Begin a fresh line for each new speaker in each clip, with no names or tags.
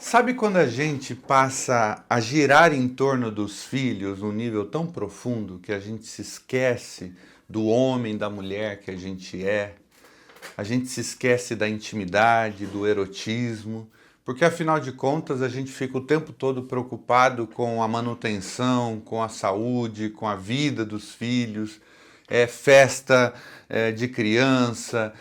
Sabe quando a gente passa a girar em torno dos filhos num nível tão profundo que a gente se esquece do homem, da mulher que a gente é? A gente se esquece da intimidade, do erotismo, porque afinal de contas a gente fica o tempo todo preocupado com a manutenção, com a saúde, com a vida dos filhos, festa de criança,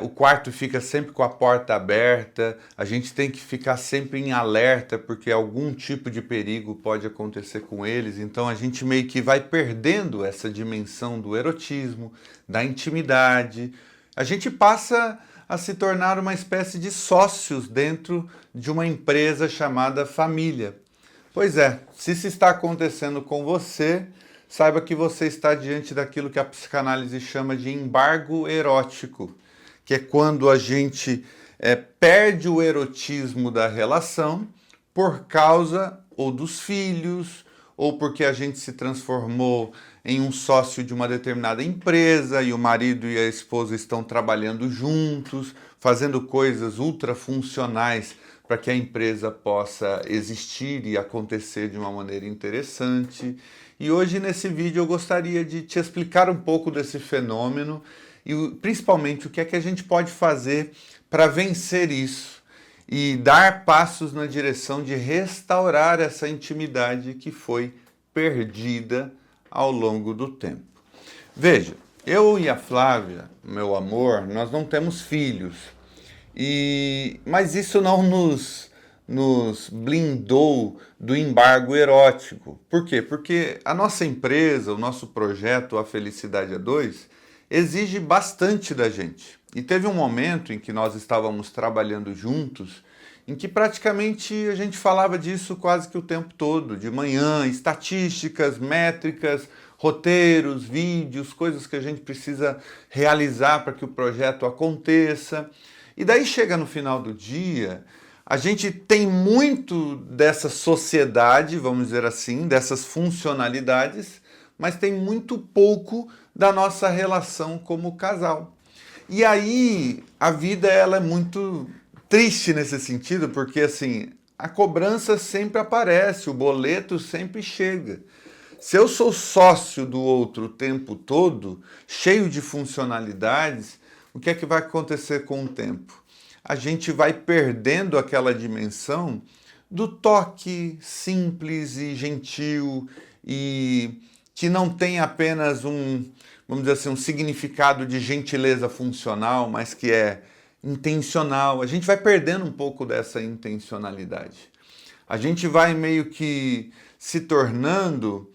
o quarto fica sempre com a porta aberta, a gente tem que ficar sempre em alerta porque algum tipo de perigo pode acontecer com eles, então a gente meio que vai perdendo essa dimensão do erotismo, da intimidade. A gente passa a se tornar uma espécie de sócios dentro de uma empresa chamada família. Pois é, se isso está acontecendo com você, saiba que você está diante daquilo que a psicanálise chama de embargo erótico, que é quando a gente perde o erotismo da relação por causa ou dos filhos, ou porque a gente se transformou em um sócio de uma determinada empresa e o marido e a esposa estão trabalhando juntos, fazendo coisas ultrafuncionais para que a empresa possa existir e acontecer de uma maneira interessante. E hoje nesse vídeo eu gostaria de te explicar um pouco desse fenômeno e principalmente o que é que a gente pode fazer para vencer isso e dar passos na direção de restaurar essa intimidade que foi perdida ao longo do tempo. Veja, eu e a Flávia, meu amor, nós não temos filhos, mas isso não nos blindou do embargo erótico. Por quê? Porque a nossa empresa, o nosso projeto A Felicidade a Dois, exige bastante da gente. E teve um momento em que nós estávamos trabalhando juntos, em que praticamente a gente falava disso quase que o tempo todo, de manhã, estatísticas, métricas, roteiros, vídeos, coisas que a gente precisa realizar para que o projeto aconteça. E daí chega no final do dia, a gente tem muito dessa sociedade, vamos dizer assim, dessas funcionalidades, mas tem muito pouco da nossa relação como casal. E aí a vida ela é muito triste nesse sentido, porque assim, a cobrança sempre aparece, o boleto sempre chega. Se eu sou sócio do outro o tempo todo, cheio de funcionalidades, o que é que vai acontecer com o tempo? A gente vai perdendo aquela dimensão do toque simples e gentil e que não tem apenas vamos dizer assim, um significado de gentileza funcional, mas que é intencional. A gente vai perdendo um pouco dessa intencionalidade. A gente vai meio que se tornando,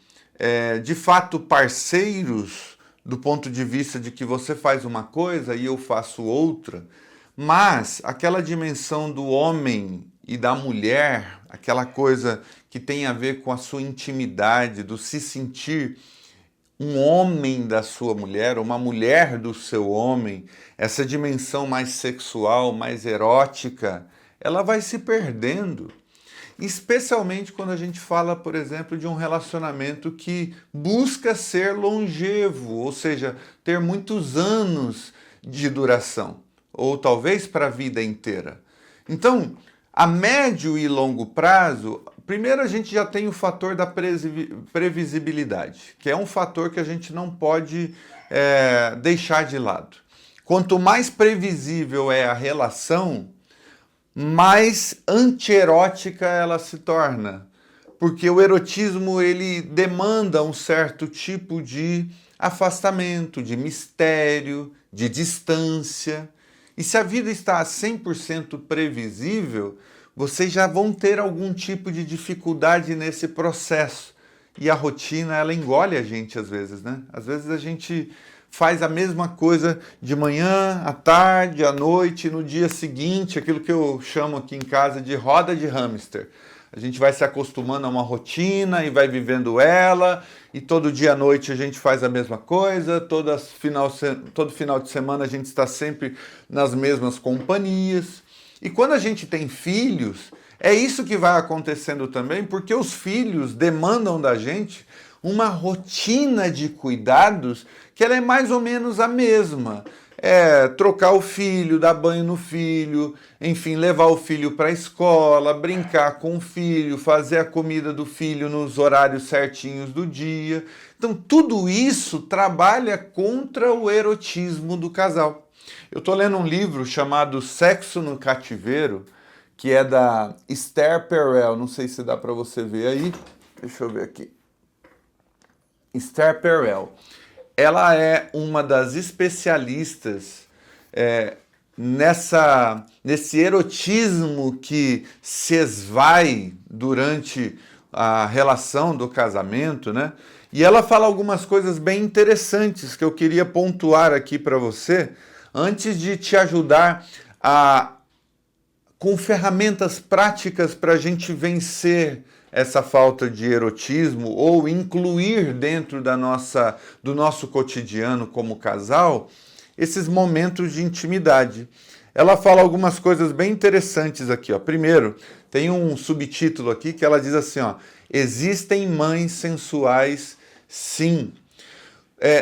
de fato, parceiros do ponto de vista de que você faz uma coisa e eu faço outra, mas aquela dimensão do homem e da mulher, aquela coisa que tem a ver com a sua intimidade, do se sentir um homem da sua mulher, uma mulher do seu homem, essa dimensão mais sexual, mais erótica, ela vai se perdendo. Especialmente quando a gente fala, por exemplo, de um relacionamento que busca ser longevo, ou seja, ter muitos anos de duração, ou talvez para a vida inteira. Então, a médio e longo prazo, primeiro a gente já tem o fator da previsibilidade, que é um fator que a gente não pode deixar de lado. Quanto mais previsível é a relação, mais antierótica ela se torna, porque o erotismo ele demanda um certo tipo de afastamento, de mistério, de distância. E se a vida está 100% previsível, vocês já vão ter algum tipo de dificuldade nesse processo. E a rotina, ela engole a gente às vezes, né? Às vezes a gente faz a mesma coisa de manhã, à tarde, à noite, no dia seguinte, aquilo que eu chamo aqui em casa de roda de hamster. A gente vai se acostumando a uma rotina e vai vivendo ela, e todo dia à noite a gente faz a mesma coisa, todo final de semana a gente está sempre nas mesmas companhias. E quando a gente tem filhos, é isso que vai acontecendo também, porque os filhos demandam da gente uma rotina de cuidados que ela é mais ou menos a mesma. trocar o filho, dar banho no filho, enfim, levar o filho para a escola, brincar com o filho, fazer a comida do filho nos horários certinhos do dia. Então, tudo isso trabalha contra o erotismo do casal. Eu estou lendo um livro chamado Sexo no Cativeiro, que é da Esther Perel, não sei se dá para você ver aí, deixa eu ver aqui. Esther Perel. Ela é uma das especialistas nesse erotismo que se esvai durante a relação do casamento, né? E ela fala algumas coisas bem interessantes que eu queria pontuar aqui para você, antes de te ajudar com ferramentas práticas para a gente vencer essa falta de erotismo ou incluir dentro do nosso cotidiano como casal esses momentos de intimidade. Ela fala algumas coisas bem interessantes aqui, ó. Primeiro, tem um subtítulo aqui que ela diz assim, ó: existem mães sensuais, sim.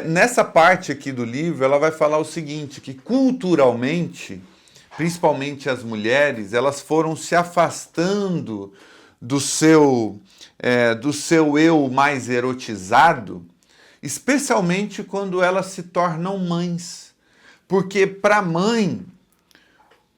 Nessa parte aqui do livro, ela vai falar o seguinte, que culturalmente, principalmente as mulheres, elas foram se afastando do seu eu mais erotizado, especialmente quando elas se tornam mães. Porque para a mãe,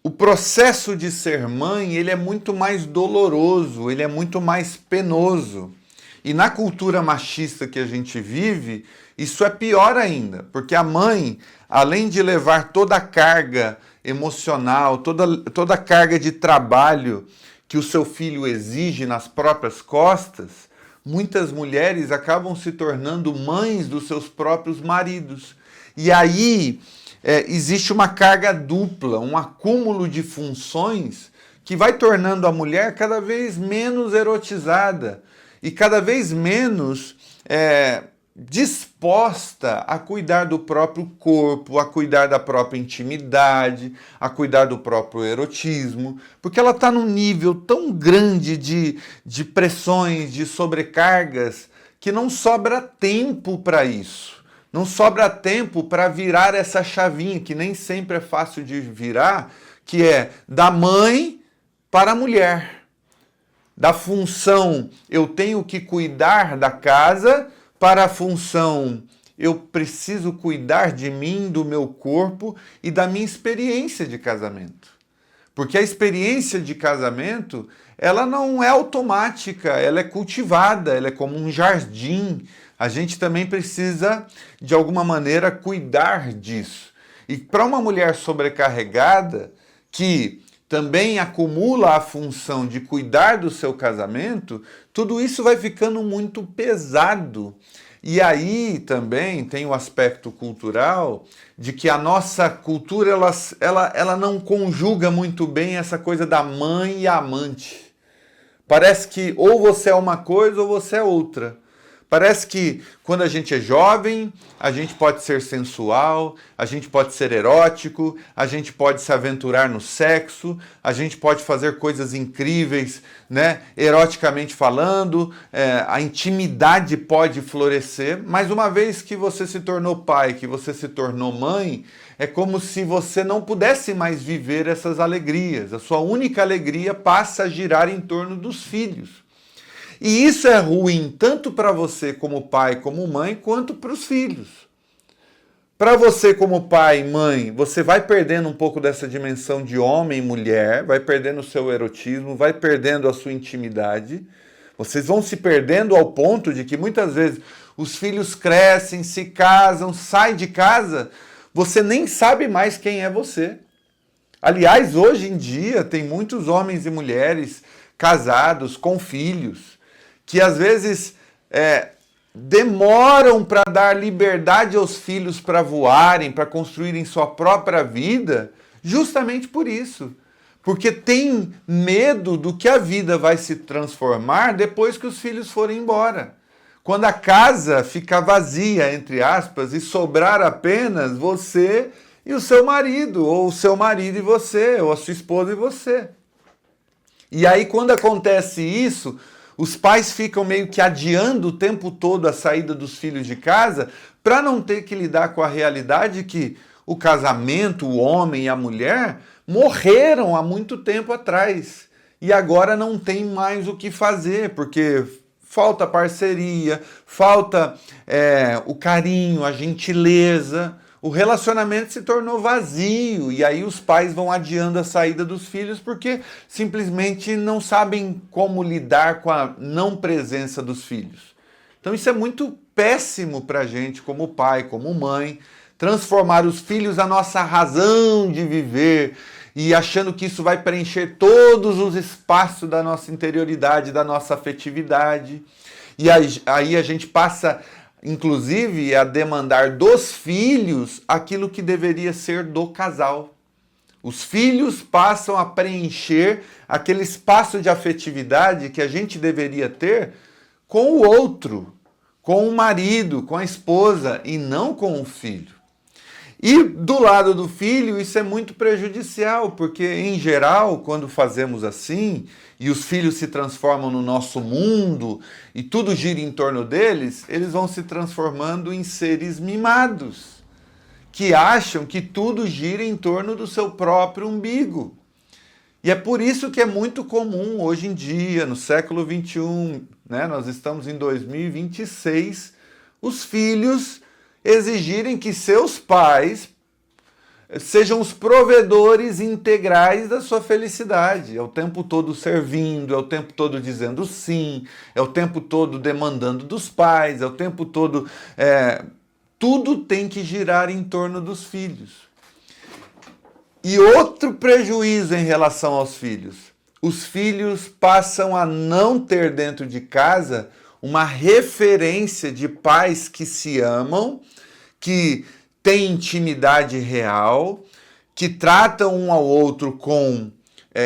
o processo de ser mãe, ele é muito mais doloroso, ele é muito mais penoso. E na cultura machista que a gente vive, isso é pior ainda, porque a mãe, além de levar toda a carga emocional, toda a carga de trabalho que o seu filho exige nas próprias costas, muitas mulheres acabam se tornando mães dos seus próprios maridos. E aí existe uma carga dupla, um acúmulo de funções que vai tornando a mulher cada vez menos erotizada e cada vez menos disposta a cuidar do próprio corpo, a cuidar da própria intimidade, a cuidar do próprio erotismo, porque ela está num nível tão grande de pressões, de sobrecargas, que não sobra tempo para isso. Não sobra tempo para virar essa chavinha, que nem sempre é fácil de virar, que é da mãe para a mulher. Da função eu tenho que cuidar da casa, para a função eu preciso cuidar de mim, do meu corpo e da minha experiência de casamento. Porque a experiência de casamento, ela não é automática, ela é cultivada, ela é como um jardim. A gente também precisa, de alguma maneira, cuidar disso. E para uma mulher sobrecarregada, que também acumula a função de cuidar do seu casamento, tudo isso vai ficando muito pesado. E aí também tem o aspecto cultural de que a nossa cultura ela não conjuga muito bem essa coisa da mãe e amante. Parece que ou você é uma coisa ou você é outra. Parece que quando a gente é jovem, a gente pode ser sensual, a gente pode ser erótico, a gente pode se aventurar no sexo, a gente pode fazer coisas incríveis, né? Eroticamente falando, a intimidade pode florescer, mas uma vez que você se tornou pai, que você se tornou mãe, é como se você não pudesse mais viver essas alegrias. A sua única alegria passa a girar em torno dos filhos. E isso é ruim tanto para você como pai, como mãe, quanto para os filhos. Para você como pai e mãe, você vai perdendo um pouco dessa dimensão de homem e mulher, vai perdendo o seu erotismo, vai perdendo a sua intimidade. Vocês vão se perdendo ao ponto de que muitas vezes os filhos crescem, se casam, saem de casa, você nem sabe mais quem é você. Aliás, hoje em dia tem muitos homens e mulheres casados com filhos, que às vezes demoram para dar liberdade aos filhos para voarem, para construírem sua própria vida, justamente por isso. Porque tem medo do que a vida vai se transformar depois que os filhos forem embora. Quando a casa ficar vazia, entre aspas, e sobrar apenas você e o seu marido, ou o seu marido e você, ou a sua esposa e você. E aí quando acontece isso, os pais ficam meio que adiando o tempo todo a saída dos filhos de casa para não ter que lidar com a realidade que o casamento, o homem e a mulher, morreram há muito tempo atrás. E agora não tem mais o que fazer, porque falta parceria, falta o carinho, a gentileza. O relacionamento se tornou vazio e aí os pais vão adiando a saída dos filhos porque simplesmente não sabem como lidar com a não presença dos filhos. Então isso é muito péssimo para a gente como pai, como mãe, transformar os filhos a nossa razão de viver e achando que isso vai preencher todos os espaços da nossa interioridade, da nossa afetividade. E aí a gente passa, inclusive, a demandar dos filhos aquilo que deveria ser do casal. Os filhos passam a preencher aquele espaço de afetividade que a gente deveria ter com o outro, com o marido, com a esposa e não com o filho. E do lado do filho isso é muito prejudicial, porque em geral, quando fazemos assim, e os filhos se transformam no nosso mundo, e tudo gira em torno deles, eles vão se transformando em seres mimados, que acham que tudo gira em torno do seu próprio umbigo. E é por isso que é muito comum hoje em dia, no século XXI, né, nós estamos em 2026, os filhos exigirem que seus pais sejam os provedores integrais da sua felicidade. É o tempo todo servindo, é o tempo todo dizendo sim, é o tempo todo demandando dos pais, é o tempo todo... tudo tem que girar em torno dos filhos. E outro prejuízo em relação aos filhos. Os filhos passam a não ter dentro de casa uma referência de pais que se amam, que têm intimidade real, que tratam um ao outro com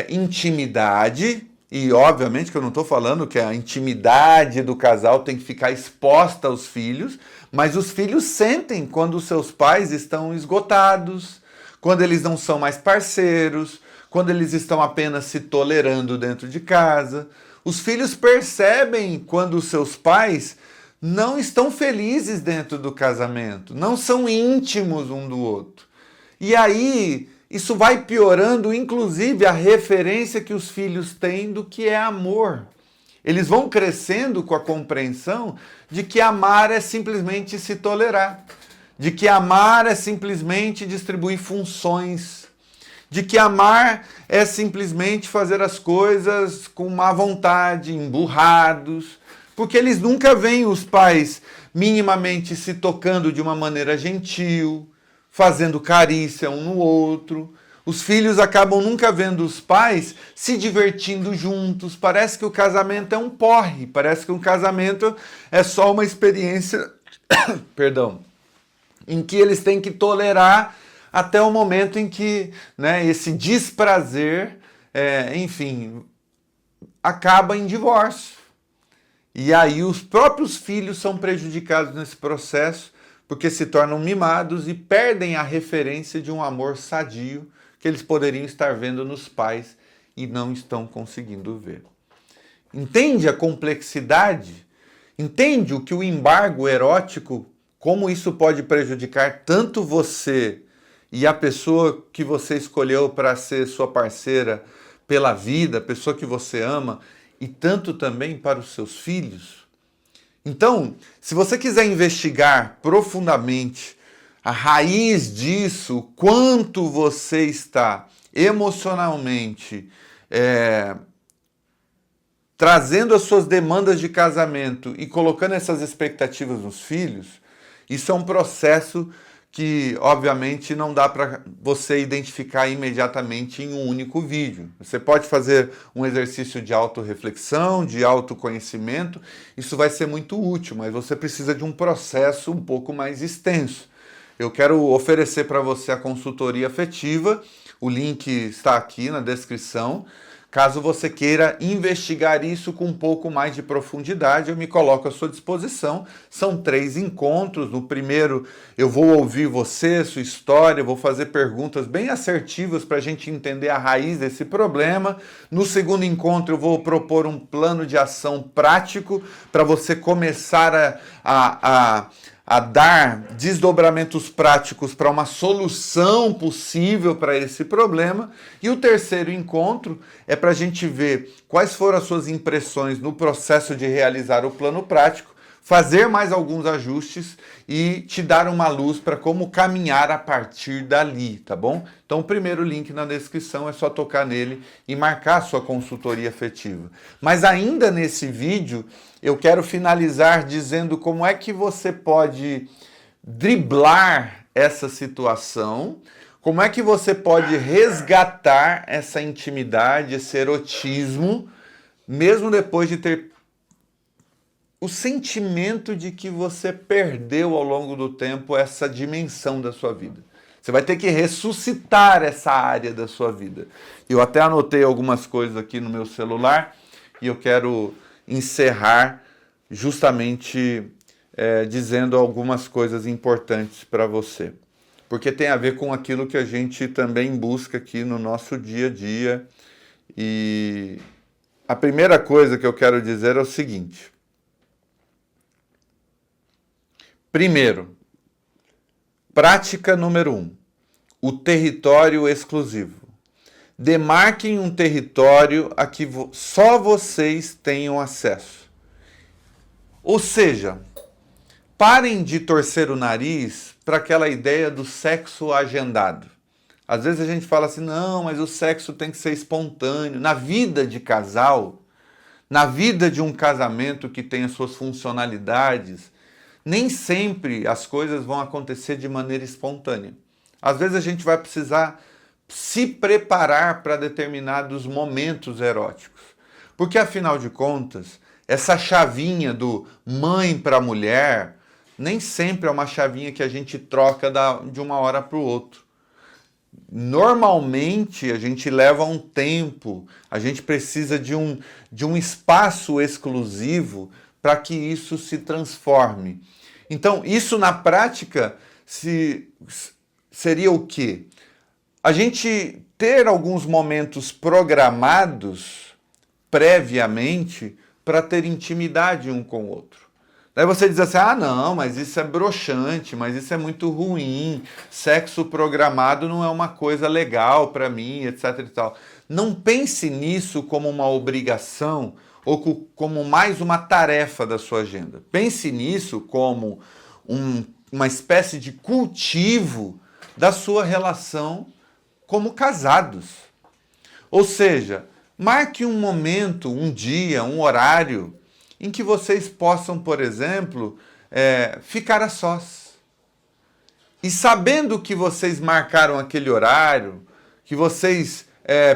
intimidade, e obviamente que eu não estou falando que a intimidade do casal tem que ficar exposta aos filhos, mas os filhos sentem quando os seus pais estão esgotados, quando eles não são mais parceiros, quando eles estão apenas se tolerando dentro de casa. Os filhos percebem quando os seus pais não estão felizes dentro do casamento, não são íntimos um do outro. E aí, isso vai piorando, inclusive, a referência que os filhos têm do que é amor. Eles vão crescendo com a compreensão de que amar é simplesmente se tolerar, de que amar é simplesmente distribuir funções, de que amar é simplesmente fazer as coisas com má vontade, emburrados, porque eles nunca veem os pais minimamente se tocando de uma maneira gentil, fazendo carícia um no outro. Os filhos acabam nunca vendo os pais se divertindo juntos. Parece que o casamento é um porre, parece que um casamento é só uma experiência, perdão, em que eles têm que tolerar até o momento em que, né, esse desprazer, enfim, acaba em divórcio. E aí os próprios filhos são prejudicados nesse processo, porque se tornam mimados e perdem a referência de um amor sadio que eles poderiam estar vendo nos pais e não estão conseguindo ver. Entende a complexidade? Entende o que o embargo erótico, como isso pode prejudicar tanto você e a pessoa que você escolheu para ser sua parceira pela vida, a pessoa que você ama, e tanto também para os seus filhos? Então, se você quiser investigar profundamente a raiz disso, o quanto você está emocionalmente trazendo as suas demandas de casamento e colocando essas expectativas nos filhos, isso é um processo que, obviamente, não dá para você identificar imediatamente em um único vídeo. Você pode fazer um exercício de autorreflexão, de autoconhecimento, isso vai ser muito útil, mas você precisa de um processo um pouco mais extenso. Eu quero oferecer para você a consultoria afetiva, o link está aqui na descrição. Caso você queira investigar isso com um pouco mais de profundidade, eu me coloco à sua disposição. São 3 encontros. No primeiro, eu vou ouvir você, sua história, vou fazer perguntas bem assertivas para a gente entender a raiz desse problema. No segundo encontro, eu vou propor um plano de ação prático para você começar a dar desdobramentos práticos para uma solução possível para esse problema. E o terceiro encontro é para a gente ver quais foram as suas impressões no processo de realizar o plano prático, fazer mais alguns ajustes e te dar uma luz para como caminhar a partir dali, tá bom? Então o primeiro link na descrição é só tocar nele e marcar a sua consultoria afetiva. Mas ainda nesse vídeo eu quero finalizar dizendo como é que você pode driblar essa situação, como é que você pode resgatar essa intimidade, esse erotismo, mesmo depois de ter o sentimento de que você perdeu ao longo do tempo essa dimensão da sua vida. Você vai ter que ressuscitar essa área da sua vida. Eu até anotei algumas coisas aqui no meu celular e eu quero encerrar justamente dizendo algumas coisas importantes para você. Porque tem a ver com aquilo que a gente também busca aqui no nosso dia a dia. E a primeira coisa que eu quero dizer é o seguinte. Primeiro, prática número 1, o território exclusivo. Demarquem um território a que só vocês tenham acesso. Ou seja, parem de torcer o nariz para aquela ideia do sexo agendado. Às vezes a gente fala assim, não, mas o sexo tem que ser espontâneo. Na vida de casal, na vida de um casamento que tem as suas funcionalidades, nem sempre as coisas vão acontecer de maneira espontânea. Às vezes a gente vai precisar se preparar para determinados momentos eróticos. Porque, afinal de contas, essa chavinha do mãe para mulher nem sempre é uma chavinha que a gente troca de uma hora para o outro. Normalmente a gente leva um tempo, a gente precisa de um espaço exclusivo para que isso se transforme. Então, isso na prática seria o quê? A gente ter alguns momentos programados previamente para ter intimidade um com o outro. Daí você diz assim, ah não, mas isso é broxante, mas isso é muito ruim, sexo programado não é uma coisa legal para mim, etc e tal. Não pense nisso como uma obrigação ou como mais uma tarefa da sua agenda. Pense nisso como uma espécie de cultivo da sua relação como casados. Ou seja, marque um momento, um dia, um horário em que vocês possam, por exemplo, ficar a sós. E sabendo que vocês marcaram aquele horário, que vocês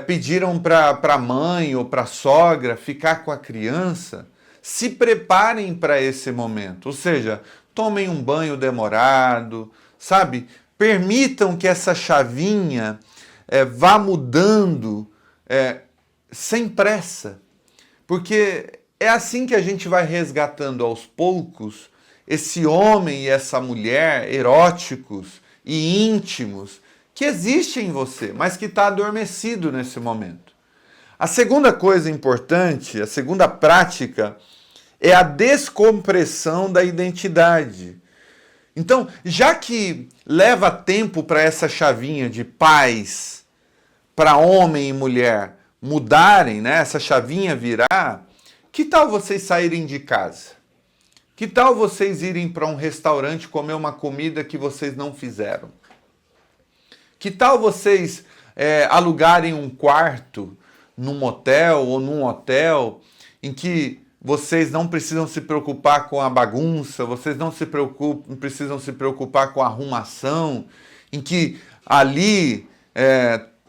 pediram para a mãe ou para a sogra ficar com a criança, se preparem para esse momento. Ou seja, tomem um banho demorado, sabe? Permitam que essa chavinha vá mudando sem pressa. Porque é assim que a gente vai resgatando aos poucos esse homem e essa mulher eróticos e íntimos que existe em você, mas que está adormecido nesse momento. A segunda coisa importante, a segunda prática, é a descompressão da identidade. Então, já que leva tempo para essa chavinha de pais, para homem e mulher mudarem, né, essa chavinha virar, que tal vocês saírem de casa? Que tal vocês irem para um restaurante comer uma comida que vocês não fizeram? Que tal vocês alugarem um quarto num motel ou num hotel em que vocês não precisam se preocupar com a bagunça, vocês não precisam se preocupar com a arrumação, em que ali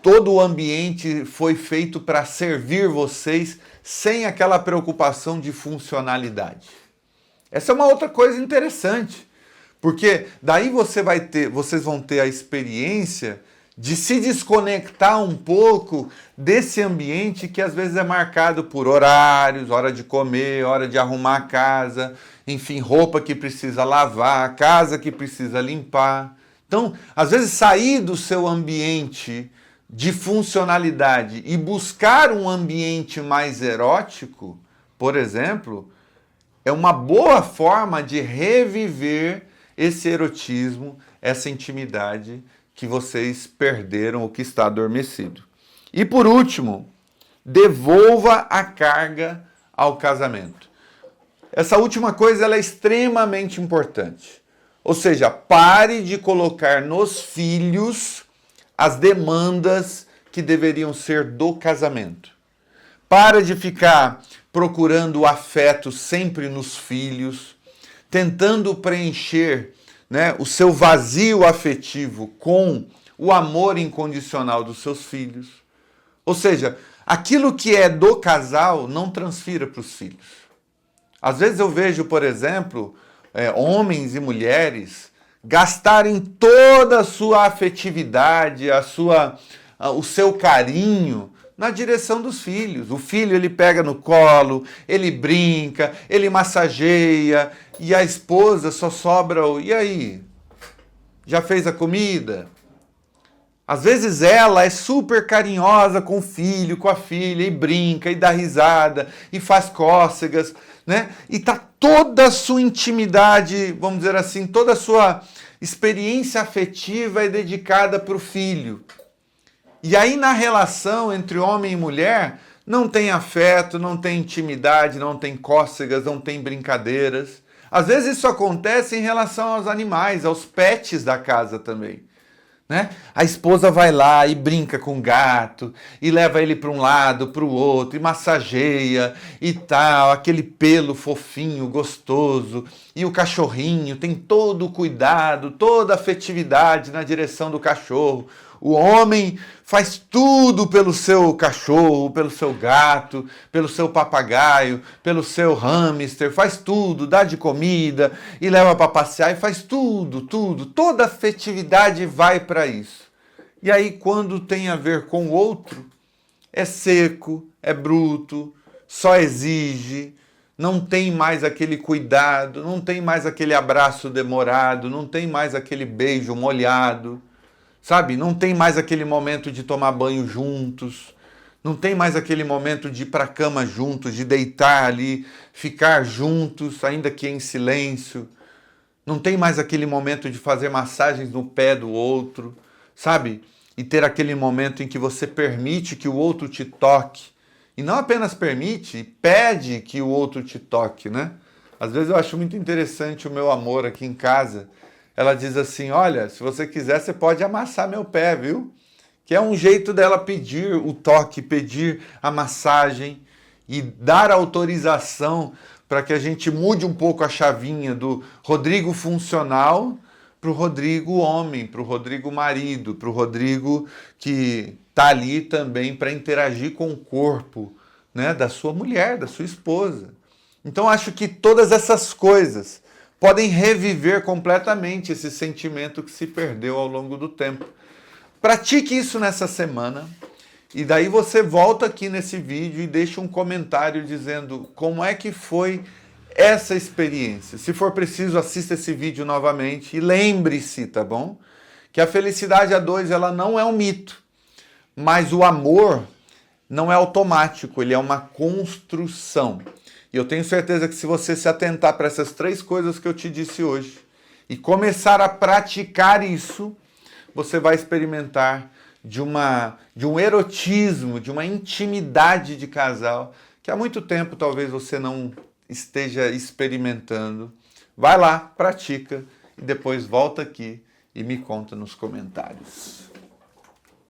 todo o ambiente foi feito para servir vocês sem aquela preocupação de funcionalidade. Essa é uma outra coisa interessante, porque daí vocês vão ter a experiência de se desconectar um pouco desse ambiente que às vezes é marcado por horários, hora de comer, hora de arrumar a casa, enfim, roupa que precisa lavar, casa que precisa limpar. Então, às vezes sair do seu ambiente de funcionalidade e buscar um ambiente mais erótico, por exemplo, é uma boa forma de reviver esse erotismo, essa intimidade que vocês perderam ou que está adormecido. E por último, devolva a carga ao casamento. Essa última coisa ela é extremamente importante. Ou seja, pare de colocar nos filhos as demandas que deveriam ser do casamento. Para de ficar procurando o afeto sempre nos filhos, tentando preencher, né, o seu vazio afetivo com o amor incondicional dos seus filhos. Ou seja, aquilo que é do casal não transfira para os filhos. Às vezes eu vejo, por exemplo, homens e mulheres gastarem toda a sua afetividade, o seu carinho na direção dos filhos. O filho ele pega no colo, ele brinca, ele massageia e a esposa só sobra o "e aí? Já fez a comida?" Às vezes ela é super carinhosa com o filho, com a filha, e brinca, e dá risada, e faz cócegas, né? E tá toda a sua intimidade, vamos dizer assim, toda a sua experiência afetiva é dedicada para o filho. E aí na relação entre homem e mulher, não tem afeto, não tem intimidade, não tem cócegas, não tem brincadeiras. Às vezes isso acontece em relação aos animais, aos pets da casa também. Né? A esposa vai lá e brinca com o gato, e leva ele para um lado, para o outro, e massageia e tal, aquele pelo fofinho, gostoso, e o cachorrinho tem todo o cuidado, toda a afetividade na direção do cachorro. O homem faz tudo pelo seu cachorro, pelo seu gato, pelo seu papagaio, pelo seu hamster, faz tudo, dá de comida e leva para passear e faz tudo, toda a afetividade vai para isso. E aí quando tem a ver com o outro, é seco, é bruto, só exige, não tem mais aquele cuidado, não tem mais aquele abraço demorado, não tem mais aquele beijo molhado. Sabe, não tem mais aquele momento de tomar banho juntos, não tem mais aquele momento de ir para a cama juntos, de deitar ali, ficar juntos, ainda que em silêncio. Não tem mais aquele momento de fazer massagens no pé do outro, sabe? E ter aquele momento em que você permite que o outro te toque. E não apenas permite, pede que o outro te toque, né? Às vezes eu acho muito interessante o meu amor aqui em casa. Ela diz assim, olha, se você quiser, você pode amassar meu pé, viu? Que é um jeito dela pedir o toque, pedir a massagem e dar autorização para que a gente mude um pouco a chavinha do Rodrigo funcional para o Rodrigo homem, para o Rodrigo marido, para o Rodrigo que está ali também para interagir com o corpo, né, da sua mulher, da sua esposa. Então acho que todas essas coisas podem reviver completamente esse sentimento que se perdeu ao longo do tempo. Pratique isso nessa semana e daí você volta aqui nesse vídeo e deixa um comentário dizendo como é que foi essa experiência. Se for preciso, assista esse vídeo novamente e lembre-se, tá bom? Que a felicidade a dois ela não é um mito, mas o amor não é automático, ele é uma construção. E eu tenho certeza que se você se atentar para essas 3 coisas que eu te disse hoje e começar a praticar isso, você vai experimentar de um erotismo, de uma intimidade de casal que há muito tempo talvez você não esteja experimentando. Vai lá, pratica e depois volta aqui e me conta nos comentários.